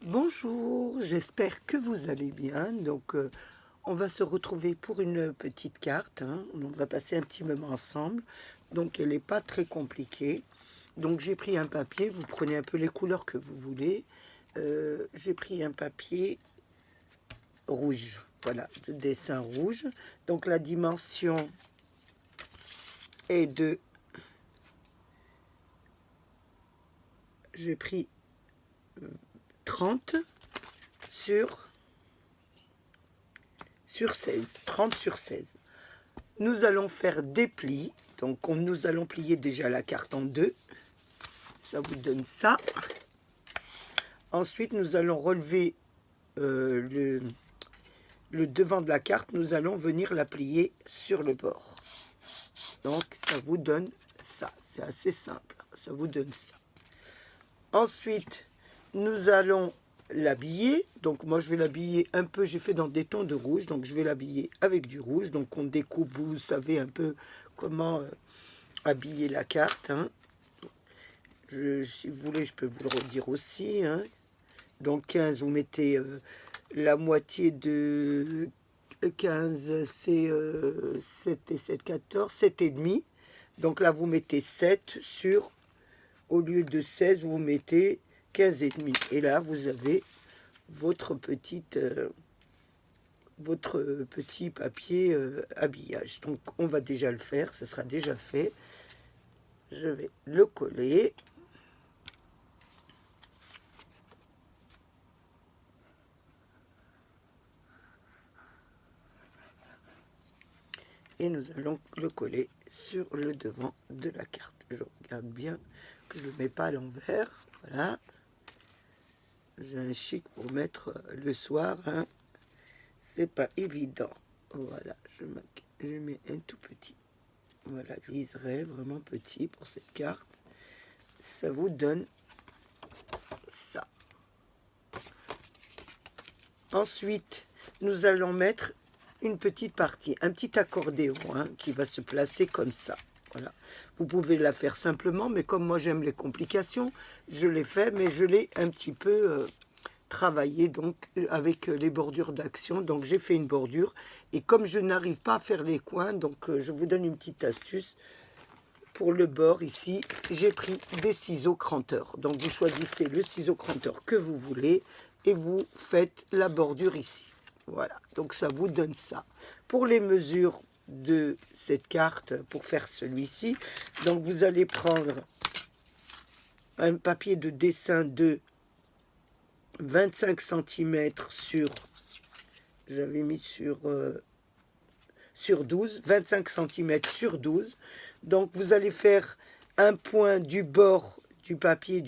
Bonjour, j'espère que vous allez bien. On va se retrouver pour une petite carte, hein. On va passer un petit moment ensemble. Donc, elle n'est pas très compliquée. Donc, j'ai pris un papier. Vous prenez un peu les couleurs que vous voulez. J'ai pris un papier rouge. Voilà, de dessin rouge. Donc, la dimension est de... J'ai pris 30 sur 16. 30 sur 16. Nous allons faire des plis. Donc, nous allons plier déjà la carte en deux. Ça vous donne ça. Ensuite, nous allons relever le devant de la carte. Nous allons venir la plier sur le bord. Donc, ça vous donne ça. C'est assez simple. Ça vous donne ça. Ensuite, nous allons l'habiller. Donc, moi, je vais l'habiller un peu. J'ai fait dans des tons de rouge. Donc, je vais l'habiller avec du rouge. Donc, on découpe. Vous savez un peu comment habiller la carte, hein. Si vous voulez, je peux vous le redire aussi, hein. Donc 15, vous mettez la moitié de 15, c'est 7 et 7, 14, 7 et demi. Donc là, vous mettez 7 sur, au lieu de 16, vous mettez 15 et demi. Et là, vous avez votre petit papier habillage. Donc, on va déjà le faire, ça sera déjà fait. Je vais le coller. Et nous allons le coller sur le devant de la carte. Je regarde bien que je ne le mets pas à l'envers. Voilà. J'ai un chic pour mettre le soir, hein. C'est pas évident. Voilà, je mets un tout petit. Voilà, liseré, vraiment petit pour cette carte. Ça vous donne ça. Ensuite, nous allons mettre une petite partie, un petit accordéon, hein, qui va se placer comme ça. Voilà. Vous pouvez la faire simplement, mais comme moi j'aime les complications, je l'ai fait, mais je l'ai un petit peu travaillé donc avec les bordures d'action. Donc j'ai fait une bordure, et comme je n'arrive pas à faire les coins, donc je vous donne une petite astuce. Pour le bord ici, j'ai pris des ciseaux cranteurs. Donc vous choisissez le ciseau cranteur que vous voulez et vous faites la bordure ici. Voilà, donc ça vous donne ça. Pour les mesures de cette carte, pour faire celui-ci, donc vous allez prendre un papier de dessin de 25 cm sur, j'avais mis sur 12, 25 cm sur 12. Donc vous allez faire un point du bord du papier,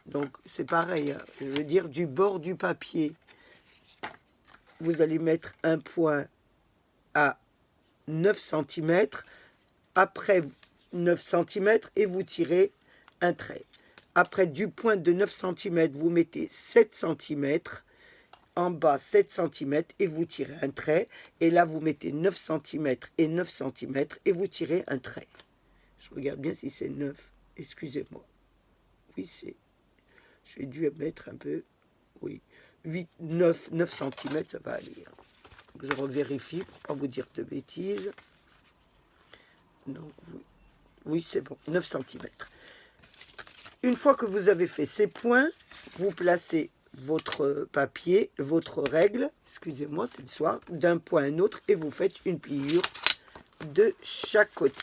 donc c'est pareil, hein, je veux dire du bord du papier, vous allez mettre un point à 9 cm, après 9 cm, et vous tirez un trait. Après, du point de 9 cm, vous mettez 7 cm, en bas 7 cm, et vous tirez un trait. Et là, vous mettez 9 cm et 9 cm, et vous tirez un trait. Je regarde bien si c'est 9. Excusez-moi. Oui, c'est... J'ai dû mettre un peu... Oui. 8, 9 cm, ça va aller. Donc, je revérifie pour ne pas vous dire de bêtises. Donc, oui, c'est bon. 9 cm. Une fois que vous avez fait ces points, vous placez votre papier, votre règle, excusez-moi, c'est le soir, d'un point à un autre, et vous faites une pliure de chaque côté.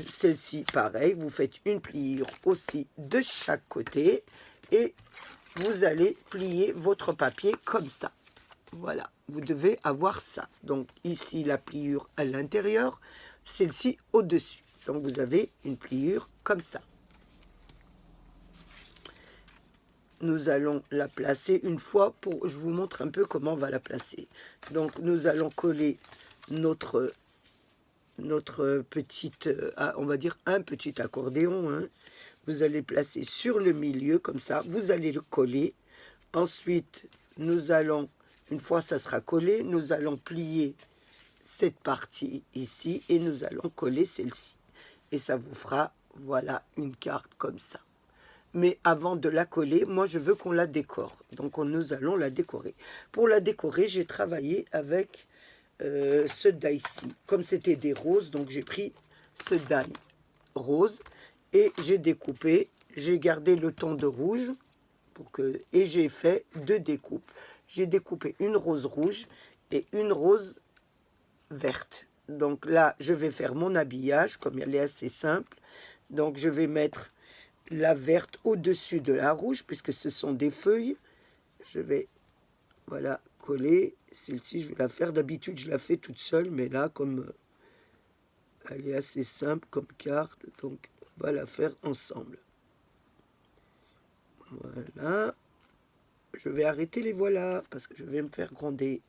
Celle-ci, pareil, vous faites une pliure aussi de chaque côté, et vous allez plier votre papier comme ça. Voilà, vous devez avoir ça. Donc ici, la pliure à l'intérieur, celle-ci au-dessus. Donc vous avez une pliure comme ça. Nous allons la placer une fois, je vous montre un peu comment on va la placer. Donc nous allons coller notre petite, on va dire un petit accordéon, hein. Vous allez placer sur le milieu comme ça, vous allez le coller. Ensuite, nous allons, une fois ça sera collé, nous allons plier cette partie ici et nous allons coller celle-ci. Et ça vous fera, voilà, une carte comme ça. Mais avant de la coller, moi je veux qu'on la décore. Donc nous allons la décorer. Pour la décorer, j'ai travaillé avec ce die-ci. Comme c'était des roses, donc j'ai pris ce die rose et j'ai découpé. J'ai gardé le ton de rouge et j'ai fait 2 découpes. J'ai découpé une rose rouge et une rose verte. Donc là, je vais faire mon habillage, comme elle est assez simple. Donc je vais mettre la verte au-dessus de la rouge, puisque ce sont des feuilles. Je vais, voilà, coller. Celle-ci, je vais la faire. D'habitude, je la fais toute seule, mais là, comme elle est assez simple comme carte, donc on va la faire ensemble. Voilà. Je vais arrêter les voilà, parce que je vais me faire gronder.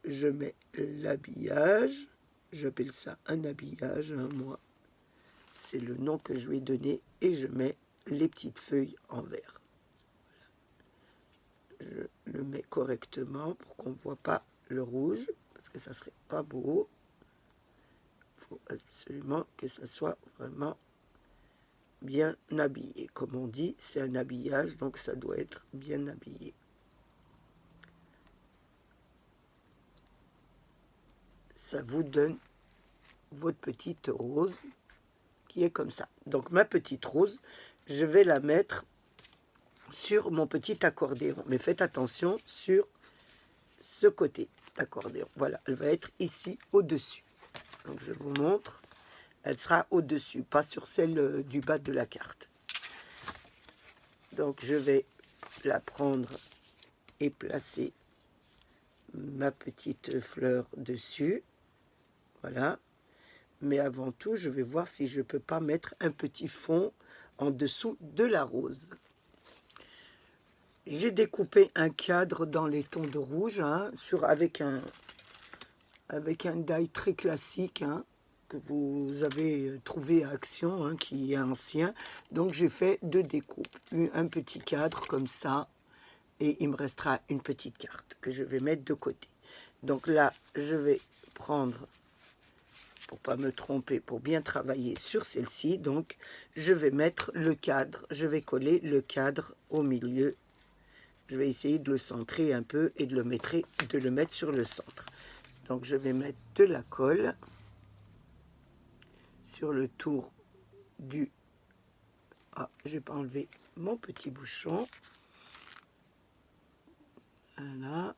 Je mets l'habillage. J'appelle ça un habillage, hein, moi. C'est le nom que je lui ai donné. Et je mets les petites feuilles en vert. Voilà. Je le mets correctement pour qu'on ne voit pas le rouge, parce que ça serait pas beau. Il faut absolument que ça soit vraiment bien habillé. Comme on dit, c'est un habillage, donc ça doit être bien habillé. Ça vous donne votre petite rose qui est comme ça. Donc ma petite rose, je vais la mettre sur mon petit accordéon. Mais faites attention sur ce côté d'accordéon. Voilà, elle va être ici au-dessus. Donc je vous montre. Elle sera au-dessus, pas sur celle du bas de la carte. Donc je vais la prendre et placer ma petite fleur dessus. Voilà. Mais avant tout, je vais voir si je ne peux pas mettre un petit fond en dessous de la rose. J'ai découpé un cadre dans les tons de rouge, hein, avec un die très classique, hein, que vous avez trouvé à Action, hein, qui est ancien. Donc j'ai fait 2 découpes, un petit cadre comme ça, et il me restera une petite carte que je vais mettre de côté. Donc là, je vais prendre, pour pas me tromper, pour bien travailler sur celle-ci, donc je vais mettre le cadre, je vais coller le cadre au milieu. Je vais essayer de le centrer un peu et de le mettre sur le centre. Donc je vais mettre de la colle sur le tour du... Ah, je n'ai pas enlevé mon petit bouchon. Voilà.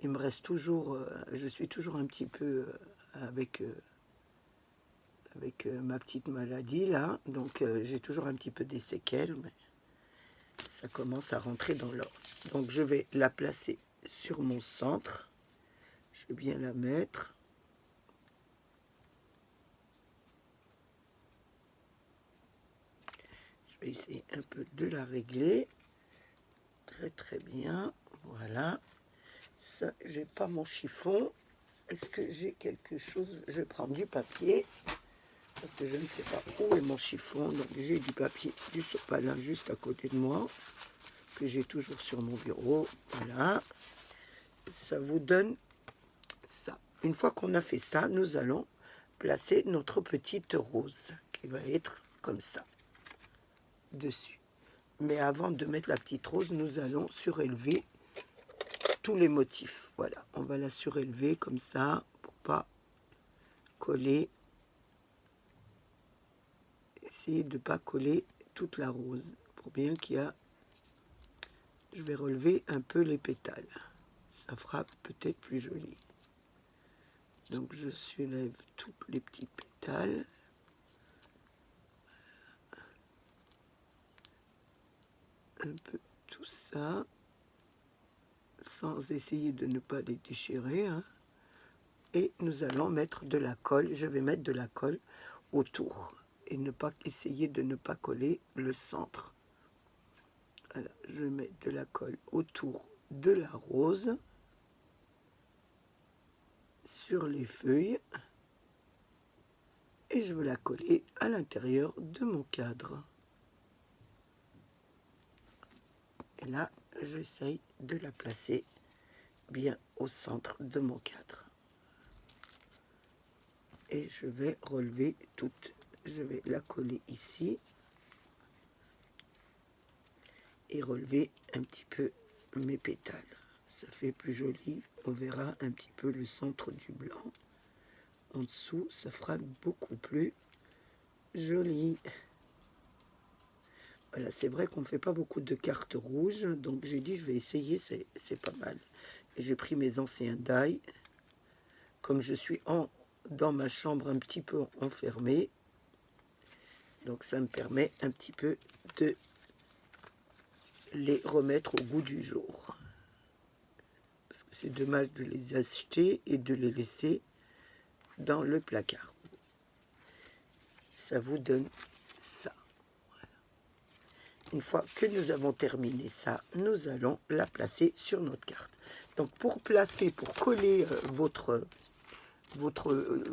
Il me reste toujours... je suis toujours un petit peu avec ma petite maladie là. Donc j'ai toujours un petit peu des séquelles, mais ça commence à rentrer dans l'ordre. Donc je vais la placer sur mon centre. Je vais bien la mettre. Je vais essayer un peu de la régler. Très très bien. Voilà. Ça, j'ai pas mon chiffon. Est-ce que j'ai quelque chose? Je vais prendre du papier. Parce que je ne sais pas où est mon chiffon. Donc j'ai du papier du sopalin juste à côté de moi. Que j'ai toujours sur mon bureau. Voilà. Ça vous donne ça. Une fois qu'on a fait ça, nous allons placer notre petite rose. Qui va être comme ça. Dessus. Mais avant de mettre la petite rose, nous allons surélever tous les motifs. Voilà, on va la surélever comme ça pour pas coller. Essayez de pas coller toute la rose pour bien qu'il y a. Je vais relever un peu les pétales. Ça fera peut-être plus joli. Donc je soulève tous les petits pétales. Un peu tout ça. Sans essayer de ne pas les déchirer, hein. Et nous allons mettre de la colle. Je vais mettre de la colle autour et ne pas essayer de ne pas coller le centre. Voilà, je mets de la colle autour de la rose sur les feuilles et je veux la coller à l'intérieur de mon cadre. Et là, j'essaye de la placer bien au centre de mon cadre. et je vais relever toute. Je vais la coller ici et relever un petit peu mes pétales. Ça fait plus joli. On verra un petit peu le centre du blanc. En dessous, ça fera beaucoup plus joli. Voilà, c'est vrai qu'on ne fait pas beaucoup de cartes rouges, donc j'ai dit je vais essayer, c'est pas mal. J'ai pris mes anciens die. Comme je suis dans ma chambre un petit peu enfermée, donc ça me permet un petit peu de les remettre au goût du jour. Parce que c'est dommage de les acheter et de les laisser dans le placard. Ça vous donne ça. Voilà. Une fois que nous avons terminé ça, nous allons la placer sur notre carte. Donc pour coller votre on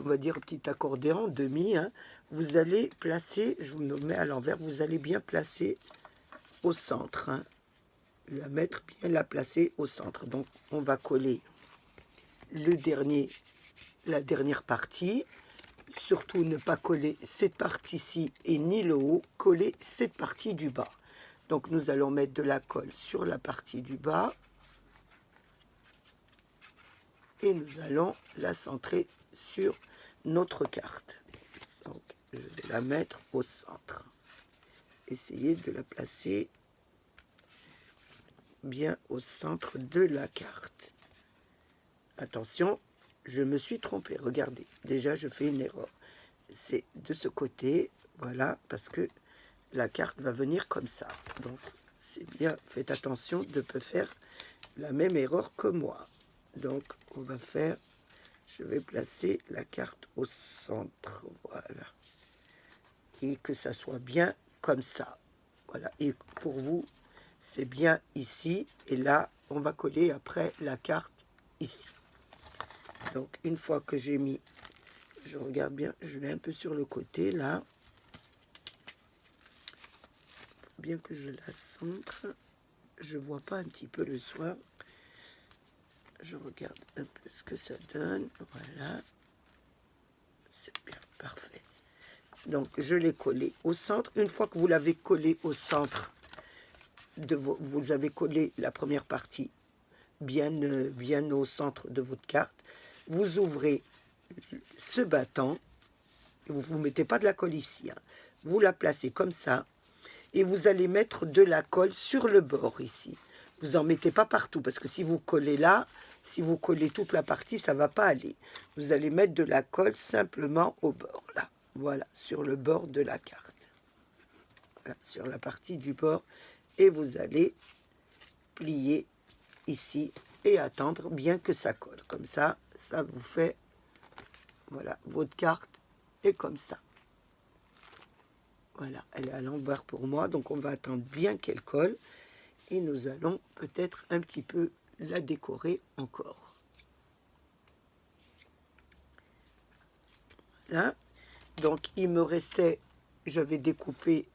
va dire, petit accordéon demi, hein, vous allez placer, je vous le mets à l'envers, vous allez bien placer au centre, hein, la placer au centre. Donc on va coller la dernière partie, surtout ne pas coller cette partie-ci et ni le haut, coller cette partie du bas. Donc nous allons mettre de la colle sur la partie du bas et nous allons la centrer sur notre carte. Donc je vais la mettre au centre. Essayez de la placer bien au centre de la carte. Attention, je me suis trompé. Regardez, déjà je fais une erreur. C'est de ce côté, voilà, parce que la carte va venir comme ça. Donc c'est bien, faites attention de ne pas faire la même erreur que moi. Donc on va faire, je vais placer la carte au centre, voilà. Et que ça soit bien comme ça. Voilà, et pour vous, c'est bien ici. Et là, on va coller après la carte ici. Donc, une fois que j'ai mis, je regarde bien, je l'ai un peu sur le côté, là. Faut bien que je la centre. Je vois pas un petit peu le soir. Je regarde un peu ce que ça donne. Voilà. C'est bien, parfait. Donc, je l'ai collé au centre. Une fois que vous l'avez collé au centre, vous avez collé la première partie bien au centre de votre carte. Vous ouvrez ce battant. Vous ne mettez pas de la colle ici. Hein. Vous la placez comme ça. Et vous allez mettre de la colle sur le bord ici. Vous n'en mettez pas partout. Parce que si vous collez là, si vous collez toute la partie, ça ne va pas aller. Vous allez mettre de la colle simplement au bord. Là. Voilà, sur le bord de la carte. Voilà, sur la partie du bord. Et vous allez plier ici et attendre bien que ça colle. Comme ça, ça vous fait, voilà, votre carte est comme ça. Voilà, elle est à l'envers pour moi, donc on va attendre bien qu'elle colle et nous allons peut-être un petit peu la décorer encore. Voilà, donc il me restait, j'avais découpé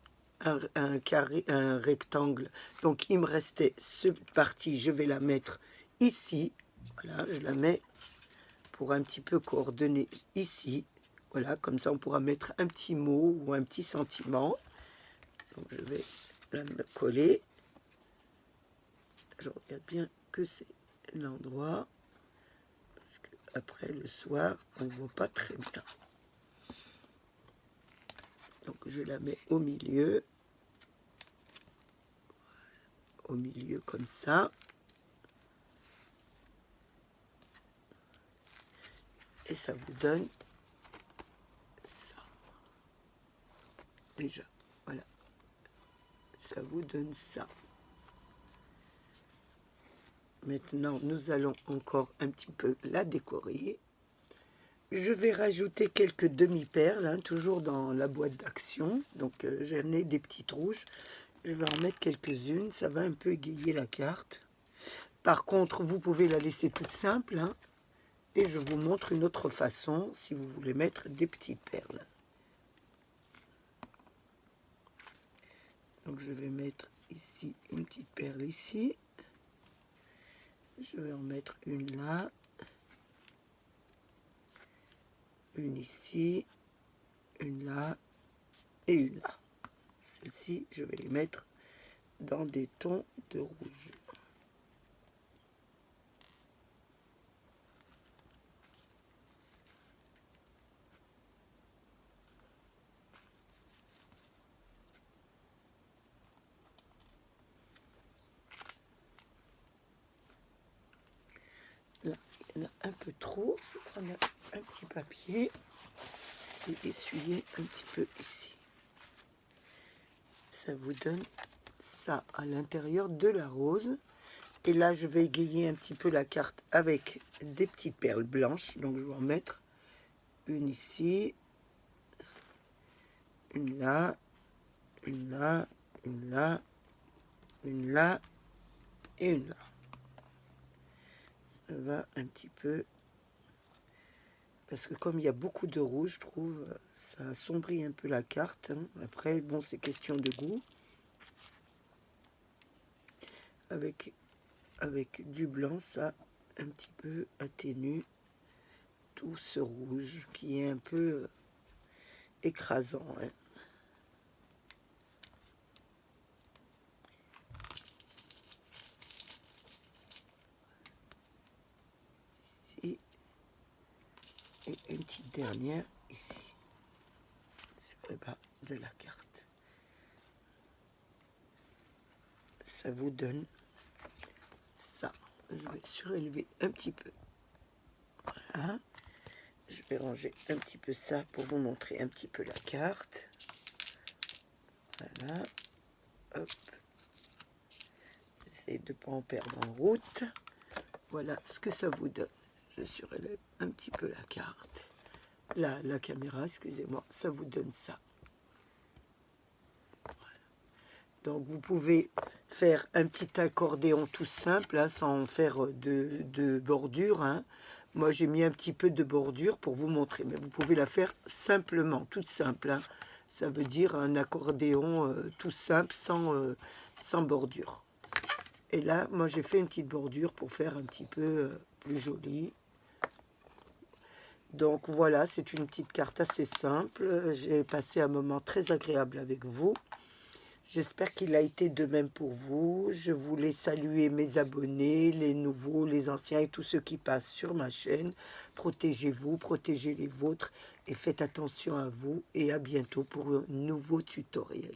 un carré, un rectangle, donc il me restait cette partie, je vais la mettre ici, voilà, je la mets pour un petit peu coordonner ici, voilà, comme ça on pourra mettre un petit mot ou un petit sentiment. Donc je vais la coller, je regarde bien que c'est l'endroit, parce qu'après le soir on ne voit pas très bien. Donc je la mets au milieu comme ça. Et ça vous donne ça. Déjà, voilà. Ça vous donne ça. Maintenant, nous allons encore un petit peu la décorer. Je vais rajouter quelques demi-perles, hein, toujours dans la boîte d'action. Donc j'en ai des petites rouges. Je vais en mettre quelques-unes. Ça va un peu égayer la carte. Par contre, vous pouvez la laisser toute simple. Hein, et je vous montre une autre façon si vous voulez mettre des petites perles. Donc je vais mettre ici une petite perle ici. Je vais en mettre une là. une ici, une là et une là. Celle-ci, je vais les mettre dans des tons de rouge. Là, il y en a un peu trop. Je vais prendre un petit papier et essuyer un petit peu ici. Ça vous donne ça à l'intérieur de la rose. Et là, je vais égayer un petit peu la carte avec des petites perles blanches. Donc, je vais en mettre une ici, une là, une là, une là, une là et une là. Ça va un petit peu, parce que comme il y a beaucoup de rouge, je trouve, ça assombrit un peu la carte, hein. Après, bon, c'est question de goût. Avec du blanc, ça un petit peu atténue tout ce rouge qui est un peu écrasant, hein. Ici, et une petite dernière ici, sur le bas de la carte. Ça vous donne ça. Je vais surélever un petit peu. Voilà. Je vais ranger un petit peu ça pour vous montrer un petit peu la carte. Voilà. Hop. J'essaie de ne pas en perdre en route. Voilà ce que ça vous donne. Je surélève un petit peu la carte. Là, la caméra, excusez-moi, ça vous donne ça. Voilà. Donc vous pouvez faire un petit accordéon tout simple, hein, sans faire de bordure, hein. Moi, j'ai mis un petit peu de bordure pour vous montrer, mais vous pouvez la faire simplement, toute simple, hein. Ça veut dire un accordéon tout simple, sans bordure. Et là, moi, j'ai fait une petite bordure pour faire un petit peu plus joli. Donc voilà, c'est une petite carte assez simple. J'ai passé un moment très agréable avec vous. J'espère qu'il a été de même pour vous. Je voulais saluer mes abonnés, les nouveaux, les anciens et tous ceux qui passent sur ma chaîne. Protégez-vous, protégez les vôtres et faites attention à vous. Et à bientôt pour un nouveau tutoriel.